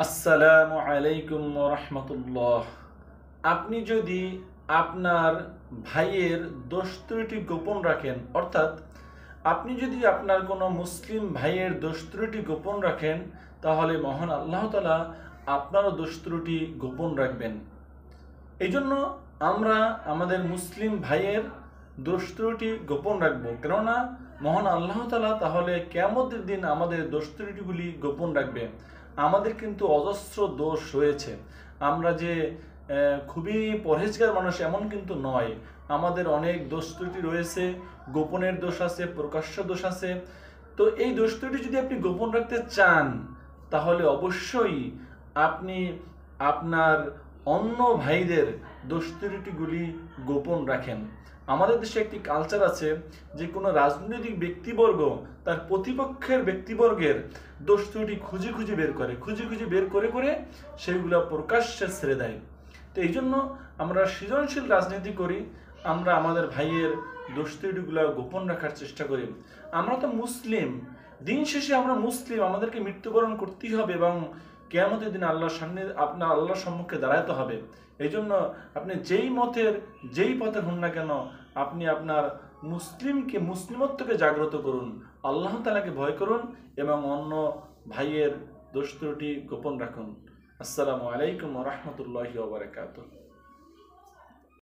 আসসালামু আলাইকুম ওয়া রাহমাতুল্লাহ। আপনি যদি আপনার ভাইয়ের দোষ ত্রুটি গোপন রাখেন, অর্থাৎ আপনি যদি আপনার কোনো মুসলিম ভাইয়ের দোষ ত্রুটি গোপন রাখেন, তাহলে মহান আল্লাহ তাআলা আপনারও দোষ ত্রুটি গোপন রাখবেন। এই জন্য আমরা আমাদের মুসলিম ভাইয়ের দোষ ত্রুটি গোপন রাখবো, কেননা মহান আল্লাহ তাআলা তাহলে কিয়ামতের দিন আমাদের দোষ ত্রুটিগুলি গোপন রাখবে। আমাদের কিন্তু অজস্র দোষ রয়েছে। আমরা যে খুবই পরহেজগার মানুষ এমন কিন্তু নয়। আমাদের অনেক দোষ ত্রুটি রয়েছে, গোপনের দোষ আছে, প্রকাশ্য দোষ আছে। তো এই দোষ ত্রুটি যদি আপনি গোপন রাখতে চান, তাহলে অবশ্যই আপনি আপনার অন্য ভাইদের দোষ ত্রুটিগুলি গোপন রাখেন। আমাদের দেশে একটি কালচার আছে যে কোনো রাজনৈতিক ব্যক্তিবর্গ তার প্রতিপক্ষের ব্যক্তিবর্গের দোষ ত্রুটি খুঁজে খুঁজে বের করে সেগুলো প্রকাশ্যে ছেড়ে দেয়। তো এই জন্য আমরা সৃজনশীল রাজনীতি করি, আমরা আমাদের ভাইয়ের দোষ ত্রুটিগুলো গোপন রাখার চেষ্টা করি। আমরা তো মুসলিম, দিন শেষে আমরা মুসলিম, আমাদেরকে মৃত্যুবরণ করতেই হবে এবং কিয়ামতের দিন আল্লাহর সম্মুখে দাঁড়াতে হবে। এই জন্য আপনি যেই পথে হন না কেন, আপনি আপনার মুসলিমত্বকে জাগ্রত করুন, আল্লাহ তাআলাকে ভয় করুন এবং অন্য ভাইয়ের দোষ ত্রুটি গোপন রাখুন। আসসালামু আলাইকুম ওয়া রাহমাতুল্লাহি ওয়া বারাকাতুহু।